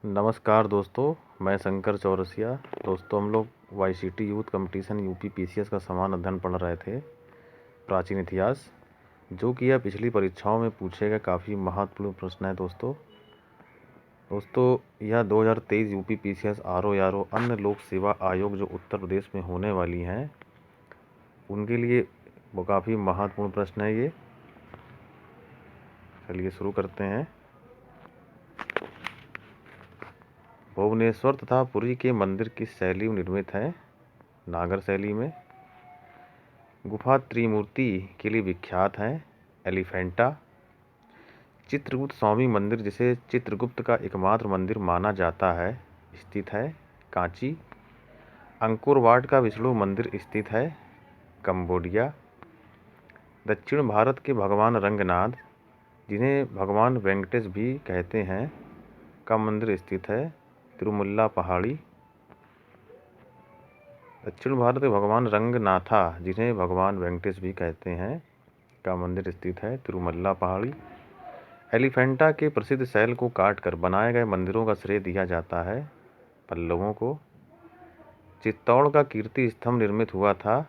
नमस्कार दोस्तों, मैं शंकर चौरसिया। दोस्तों, हम लोग YCT youth competition UP PCS का समान अध्ययन पढ़ रहे थे, प्राचीन इतिहास, जो कि यह पिछली परीक्षाओं में पूछे गए काफ़ी महत्वपूर्ण प्रश्न है। दोस्तों यह 2023 यूपी पीसीएस आरओ अन्य लोक सेवा आयोग जो उत्तर प्रदेश में होने वाली हैं, उनके लिए वो काफ़ी महत्वपूर्ण प्रश्न है ये। चलिए शुरू करते हैं। भुवनेश्वर तथा पुरी के मंदिर किस शैली में निर्मित है? नागर शैली में। गुफा त्रिमूर्ति के लिए विख्यात है, एलिफेंटा। चित्रगुप्त स्वामी मंदिर, जिसे चित्रगुप्त का एकमात्र मंदिर माना जाता है, स्थित है कांची। अंकोर वाट का विष्णु मंदिर स्थित है कंबोडिया। दक्षिण भारत के भगवान रंगनाथ, जिन्हें भगवान वेंकटेश भी कहते हैं, का मंदिर स्थित है तिरुमल्ला पहाड़ी। दक्षिण भारत के भगवान रंगनाथा, जिन्हें भगवान वेंकटेश भी कहते हैं, का मंदिर स्थित है तिरुमल्ला पहाड़ी। एलिफेंटा के प्रसिद्ध शैल को काटकर बनाए गए मंदिरों का श्रेय दिया जाता है पल्लवों को। चित्तौड़ का कीर्ति स्तंभ निर्मित हुआ था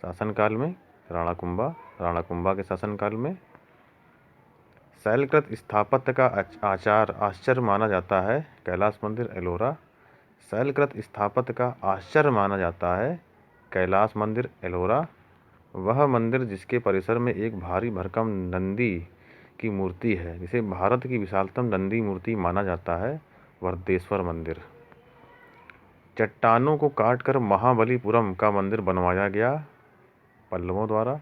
शासनकाल में राणा कुंभा के शासनकाल में। शैलकृत स्थापत्य का आश्चर्य माना जाता है कैलाश मंदिर एलोरा। शैलकृत स्थापत्य का आश्चर्य माना जाता है कैलाश मंदिर एलोरा वह मंदिर जिसके परिसर में एक भारी भरकम नंदी की मूर्ति है, जिसे भारत की विशालतम नंदी मूर्ति माना जाता है, वर्देश्वर मंदिर। चट्टानों को काटकर महाबलीपुरम का मंदिर बनवाया गया पल्लवों द्वारा।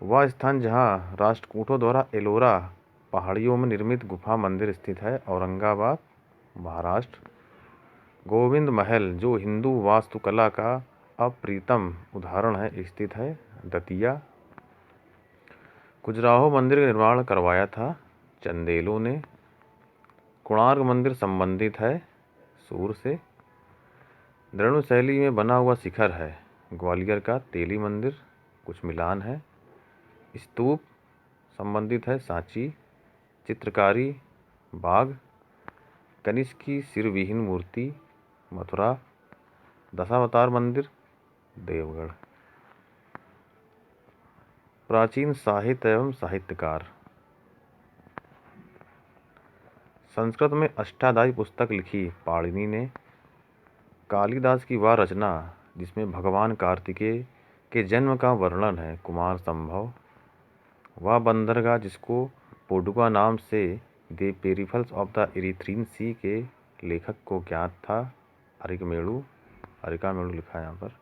वह स्थान जहां राष्ट्रकूटों द्वारा एलोरा पहाड़ियों में निर्मित गुफा मंदिर स्थित है, औरंगाबाद, महाराष्ट्र। गोविंद महल, जो हिंदू वास्तुकला का अप्रीतम उदाहरण है, स्थित है दतिया। खजुराहो मंदिर का निर्माण करवाया था चंदेलों ने। कोणार्क मंदिर संबंधित है सूर से। द्रोण शैली में बना हुआ शिखर है ग्वालियर का तेली मंदिर, कुछ मिलान है। स्तूप संबंधित है सांची। चित्रकारी बाघ। कनिष्क की सिरविहीन मूर्ति मथुरा। दशावतार मंदिर देवगढ़। प्राचीन साहित्य एवं साहित्यकार। संस्कृत में अष्टाध्यायी पुस्तक लिखी पाणिनि ने। कालिदास की वह रचना जिसमें भगवान कार्तिकेय के जन्म का वर्णन है, कुमार संभव। वह बंदरगाह जिसको पोडुका नाम से द पेरिफल्स ऑफ द इरीथ्रीन सी के लेखक को ज्ञात था, अरिकामेड़ु लिखा है यहाँ पर।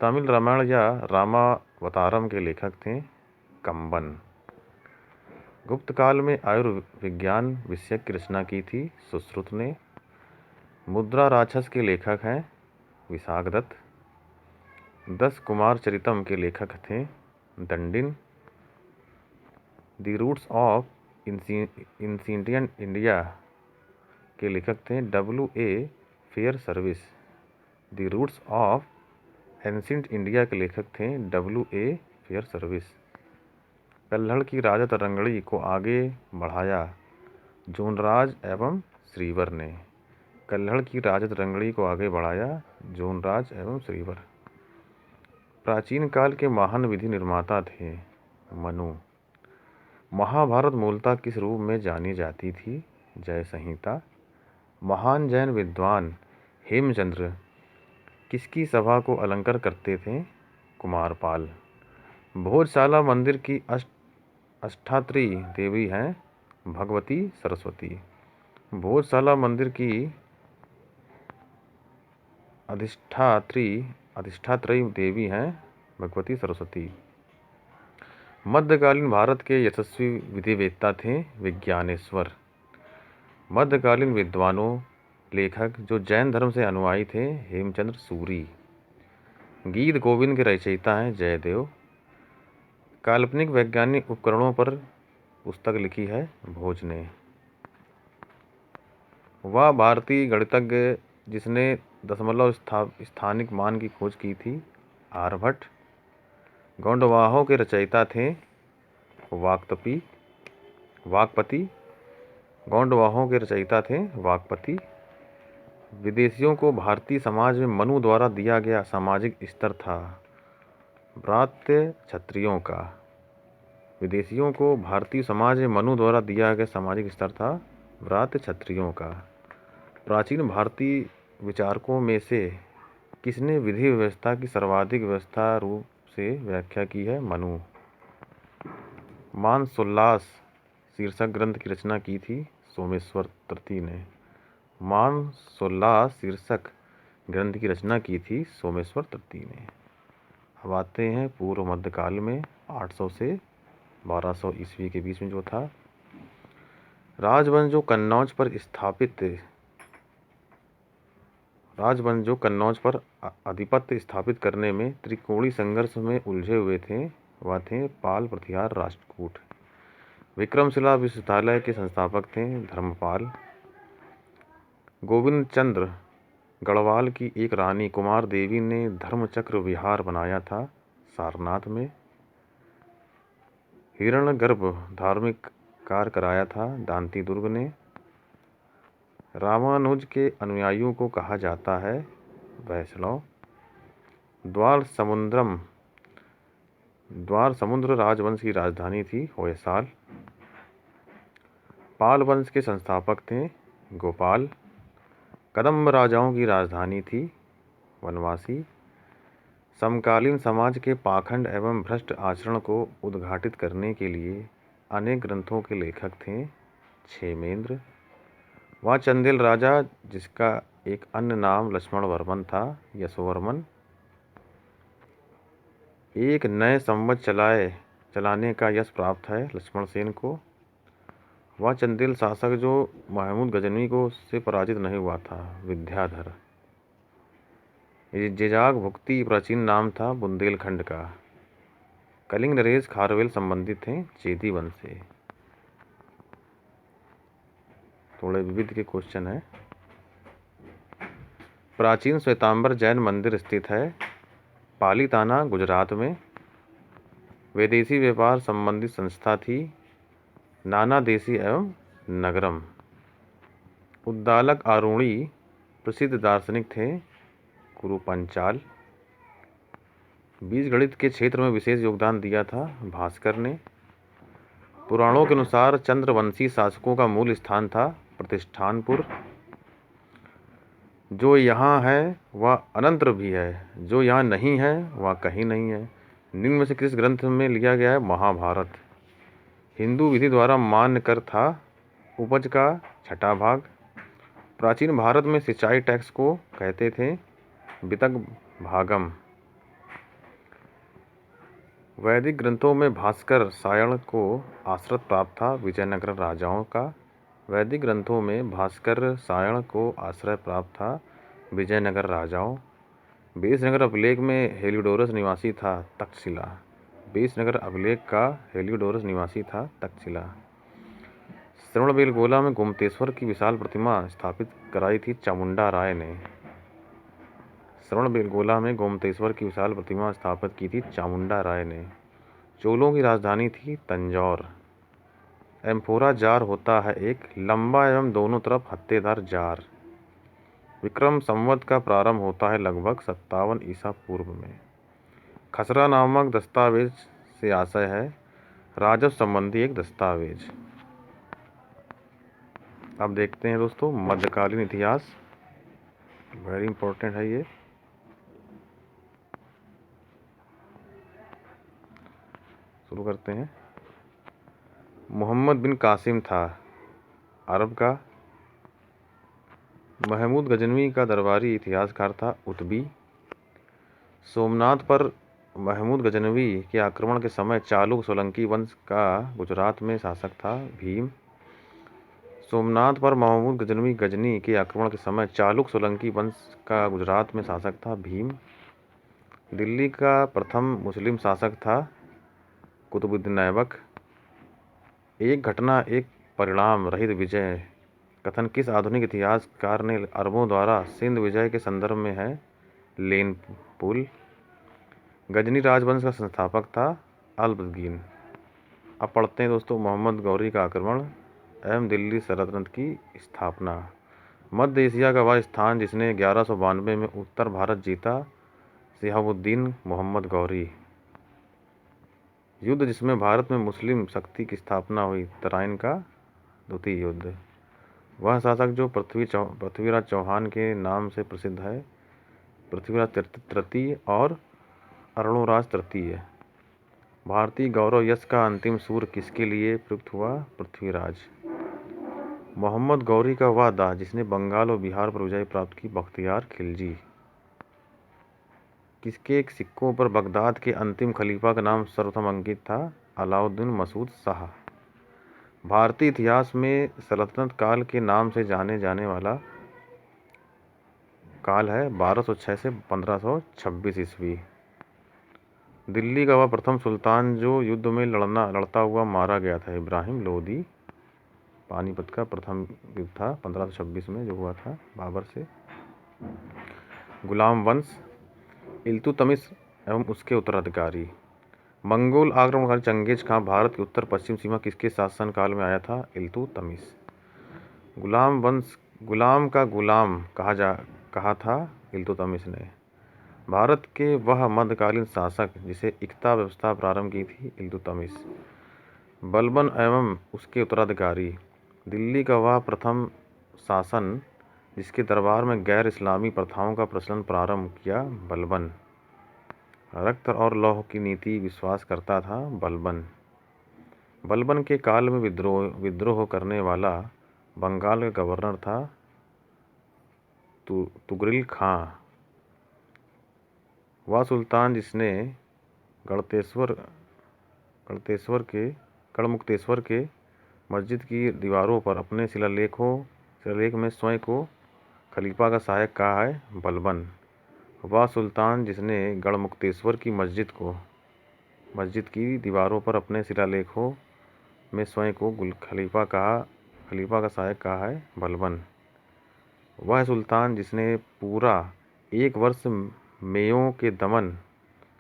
तमिल रामायण या रामावतारम के लेखक थे कंबन। गुप्त काल में आयुर्विज्ञान विषय की रचना की थी सुश्रुत ने। मुद्रा राक्षस के लेखक हैं विशाखदत्त। 10 कुमार चरितम के लेखक थे Dandin. The roots of ancient India के लेखक थे W.A. Fairservis. The roots of ancient India के लेखक थे W.A. Fair service. कल्हड़ की राजत रंगड़ी को आगे बढ़ाया जोनराज एवं श्रीवर ने। कल्हड़ की राजत रंगड़ी को आगे बढ़ाया जोनराज एवं श्रीवर। प्राचीन काल के महान विधि निर्माता थे मनु। महाभारत मूलतः किस रूप में जानी जाती थी? जय संहिता। महान जैन विद्वान हेमचंद्र किसकी सभा को अलंकार करते थे? कुमारपाल। भोजशाला मंदिर की अष्टात्री देवी हैं भगवती सरस्वती। भोजशाला मंदिर की अधिष्ठात्री देवी हैं भगवती सरस्वती। मध्यकालीन भारत के यशस्वी विधिवेत्ता थे विज्ञानेश्वर। मध्यकालीन विद्वानों लेखक जो जैन धर्म से अनुयायी थे हेमचंद्र सूरी। गीत गोविंद के रचयिता हैं जयदेव। काल्पनिक वैज्ञानिक उपकरणों पर पुस्तक लिखी है भोज ने। वह भारतीय गणितज्ञ जिसने दशमलव स्थानिक मान की खोज की थी आर्यभट्ट। गौंडवाहों के रचयिता थे वाकपति। गौंडवाहों के रचयिता थे वाकपति। विदेशियों को भारतीय समाज में मनु द्वारा दिया गया सामाजिक स्तर था व्रात्य क्षत्रियों का। विदेशियों को भारतीय समाज में मनु द्वारा दिया गया सामाजिक स्तर था व्रात्य क्षत्रियों का। प्राचीन भारतीय विचारकों में से किसने विधि व्यवस्था की सर्वाधिक व्यवस्था रूप से व्याख्या की है? मनु। मानसोल्लास शीर्षक ग्रंथ की रचना की थी सोमेश्वर तृतीय ने। मानसोल्लास शीर्षक ग्रंथ की रचना की थी सोमेश्वर तृतीय ने। अब आते हैं पूर्व मध्यकाल में 800 से 1200 ईस्वी के बीच में जो था। राजवंश जो कन्नौज पर आधिपत्य स्थापित करने में त्रिकोणीय संघर्ष में उलझे हुए थे वह थे पाल, प्रतिहार, राष्ट्रकूट। विक्रमशिला विश्वविद्यालय के संस्थापक थे धर्मपाल। गोविंद चंद्र गढ़वाल की एक रानी कुमार देवी ने धर्मचक्र विहार बनाया था सारनाथ में। हिरण्यगर्भ धार्मिक कार्य कराया था दांती दुर्ग ने। रामानुज के अनुयायियों को कहा जाता है वैष्णव। द्वार समुद्र राजवंश की राजधानी थी होयसाल। पाल वंश के संस्थापक थे गोपाल। कदम्ब राजाओं की राजधानी थी वनवासी। समकालीन समाज के पाखंड एवं भ्रष्ट आचरण को उद्घाटित करने के लिए अनेक ग्रंथों के लेखक थे क्षेमेंद्र। वह चंदेल राजा जिसका एक अन्य नाम लक्ष्मण वर्मन था यशोवर्मन। एक नए संवत चलाने का यश प्राप्त है लक्ष्मण सेन को। वह चंदेल शासक जो महमूद गजनवी को से पराजित नहीं हुआ था विद्याधर। जेजाग भुक्ति प्राचीन नाम था बुंदेलखंड का। कलिंग नरेश खारवेल संबंधित थे चेदी वंश से। थोड़े विविध के क्वेश्चन है। प्राचीन श्वेतांबर जैन मंदिर स्थित है पालीताना गुजरात में। विदेशी व्यापार संबंधित संस्था थी नाना देशी एवं नगरम। उद्दालक आरुणि प्रसिद्ध दार्शनिक थे कुरुपंचाल। बीजगणित के क्षेत्र में विशेष योगदान दिया था भास्कर ने। पुराणों के अनुसार चंद्रवंशी शासकों का मूल स्थान था प्रतिष्ठानपुर। जो यहाँ है वह अनंतर भी है, जो यहाँ नहीं है वह कहीं नहीं है। निम्न में से किस ग्रंथ में लिया गया है? महाभारत। हिंदू विधि द्वारा मान्य कर था उपज का 6वां भाग। प्राचीन भारत में सिंचाई टैक्स को कहते थे वितक भागम। वैदिक ग्रंथों में भास्कर सायण को आश्रय प्राप्त था विजयनगर राजाओं का। वैदिक ग्रंथों में भास्कर सायण को आश्रय प्राप्त था विजयनगर राजाओं। बेसनगर अभिलेख में हेलियोडोरस निवासी था तक्षशिला। बेसनगर अभिलेख का हेलियोडोरस निवासी था तक्षशिला। श्रवणबेलगोला में गोमतेश्वर की विशाल प्रतिमा स्थापित कराई थी चामुंडा राय ने। श्रवणबेलगोला में गोमतेश्वर की विशाल प्रतिमा स्थापित की थी चामुंडा राय ने। चोलों की राजधानी थी तंजौर। एम्फोरा जार होता है एक लंबा एवं दोनों तरफ हत्तेदार जार। विक्रम संवत का प्रारंभ होता है लगभग 57 ईसा पूर्व में। खसरा नामक दस्तावेज से आशय है राजस्व संबंधी एक दस्तावेज। अब देखते हैं दोस्तों मध्यकालीन इतिहास, वेरी इंपॉर्टेंट है ये। शुरू करते हैं। मोहम्मद बिन कासिम था अरब का। महमूद गजनवी का दरबारी इतिहासकार था उतबी। सोमनाथ पर महमूद गजनवी के आक्रमण के समय चालुक सोलंकी वंश का गुजरात में शासक था भीम। सोमनाथ पर महमूद गजनी के आक्रमण के समय चालुक सोलंकी वंश का गुजरात में शासक था भीम। दिल्ली का प्रथम मुस्लिम शासक था कुतुबुद्दीन ऐबक। एक घटना एक परिणाम रहित विजय कथन किस आधुनिक इतिहासकार ने अरबों द्वारा सिंध विजय के संदर्भ में है? लेनपुल। गजनी राजवंश का संस्थापक था अल्बगीन। अब पढ़ते हैं दोस्तों मोहम्मद गौरी का आक्रमण। एवं दिल्ली सल्तनत की स्थापना। मध्य एशिया का वह स्थान जिसने 1192 में उत्तर भारत जीता, शिहाबुद्दीन मोहम्मद गौरी। युद्ध जिसमें भारत में मुस्लिम शक्ति की स्थापना हुई, तराइन का द्वितीय युद्ध। वह शासक जो पृथ्वीराज चौहान के नाम से प्रसिद्ध है, पृथ्वीराज तृतीय और अरुणोराज तृतीय। भारतीय गौरव यश का अंतिम सूर किसके लिए प्रयुक्त हुआ, पृथ्वीराज। मोहम्मद गौरी का वह दाह जिसने बंगाल और बिहार पर विजय प्राप्त की, बख्तियार खिलजी। किसके सिक्कों पर बगदाद के अंतिम खलीफा का नाम सर्वप्रथम अंकित था, अलाउद्दीन मसूद शाह। भारतीय इतिहास में सल्तनत काल के नाम से जाने जाने वाला काल है 1206 से 1526 ईस्वी। दिल्ली का वह प्रथम सुल्तान जो युद्ध में लड़ता हुआ मारा गया था, इब्राहिम लोदी। पानीपत का प्रथम युद्ध था 1526 में जो हुआ था बाबर से। गुलाम वंश, इल्तुतमिश एवं उसके उत्तराधिकारी। मंगोल आक्रमणकारी चंगेज खां भारत की उत्तर पश्चिम सीमा किसके शासन काल में आया था, इल्तुतमिश। गुलाम वंश गुलाम का गुलाम कहा था इल्तुतमिश ने। भारत के वह मध्यकालीन शासक जिसे इक्ता व्यवस्था प्रारंभ की थी, इल्तुतमिश। बलबन एवं उसके उत्तराधिकारी। दिल्ली का वह प्रथम शासन जिसके दरबार में गैर इस्लामी प्रथाओं का प्रचलन प्रारंभ किया, बलबन। रक्त और लौह की नीति विश्वास करता था, बलबन। बलबन के काल में विद्रोह करने वाला बंगाल का गवर्नर था तुगरिल खां। वह सुल्तान जिसने गढ़मुक्तेश्वर के मस्जिद की दीवारों पर अपने शिलालेख में स्वयं को खलीफा का सहायक कहा है, बलबन। वह सुल्तान जिसने गढ़मुक्तेश्वर की मस्जिद की दीवारों पर अपने शिलालेखों में स्वयं को खलीफा का सहायक कहा है, बलबन। वह सुल्तान जिसने पूरा 1 वर्ष मेयों के दमन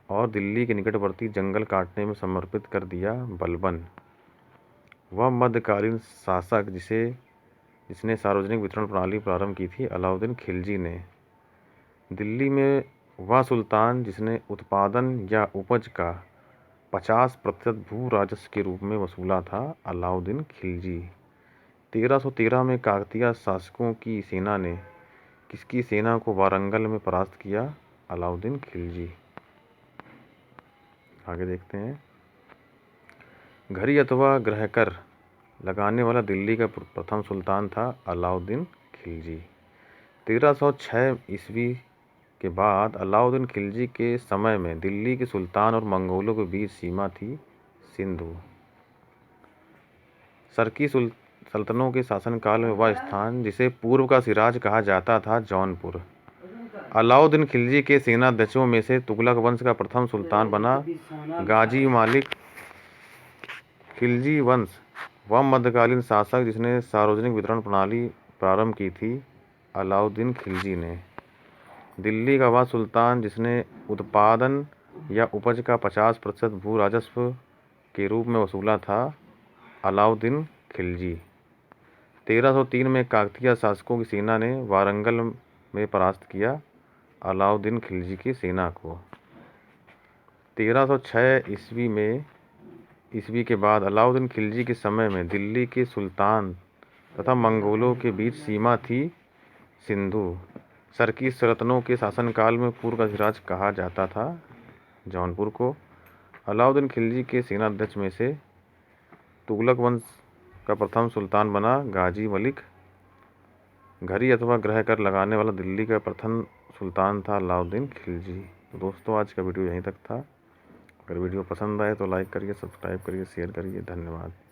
और दिल्ली के निकटवर्ती जंगल काटने में समर्पित कर दिया, बलबन। वह मध्यकालीन शासक जिसने सार्वजनिक वितरण प्रणाली प्रारंभ की थी, अलाउद्दीन खिलजी ने। दिल्ली में वह सुल्तान जिसने उत्पादन या उपज का 50% भू राजस्व के रूप में वसूला था, अलाउद्दीन खिलजी। 1313 में काकतीय शासकों की सेना ने किसकी सेना को वारंगल में परास्त किया, अलाउद्दीन खिलजी। आगे देखते हैं। घड़ी अथवा ग्रहकर लगाने वाला दिल्ली का प्रथम सुल्तान था, अलाउद्दीन खिलजी। 1306 ईस्वी के बाद अलाउद्दीन खिलजी के समय में दिल्ली के सुल्तान और मंगोलों के बीच सीमा थी, सिंधु। सरकी सल्तनतों के शासनकाल में वह स्थान जिसे पूर्व का सिराज कहा जाता था, जौनपुर। अलाउद्दीन खिलजी के सेनाध्यक्षों में से तुगलक वंश का प्रथम सुल्तान बना गाजी मालिक खिलजी वंश। वह मध्यकालीन शासक जिसने सार्वजनिक वितरण प्रणाली प्रारंभ की थी, अलाउद्दीन खिलजी ने। दिल्ली का वह सुल्तान जिसने उत्पादन या उपज का 50% भू राजस्व के रूप में वसूला था, अलाउद्दीन खिलजी। 1303 में काकतीय शासकों की सेना ने वारंगल में परास्त किया, अलाउद्दीन खिलजी की सेना को। 1306 ईस्वी के बाद अलाउद्दीन खिलजी के समय में दिल्ली के सुल्तान तथा मंगोलों के बीच सीमा थी, सिंधु। सरकी सल्तनतों के शासनकाल में पूर्व का सिराज कहा जाता था, जौनपुर को। अलाउद्दीन खिलजी के सेनाध्यक्ष में से तुगलक वंश का प्रथम सुल्तान बना गाजी मलिक। घड़ी अथवा ग्रह कर लगाने वाला दिल्ली का प्रथम सुल्तान था, अलाउद्दीन खिलजी। तो दोस्तों, आज का वीडियो यहीं तक था। अगर वीडियो पसंद आए तो लाइक करिए, सब्सक्राइब करिए, शेयर करिए। धन्यवाद।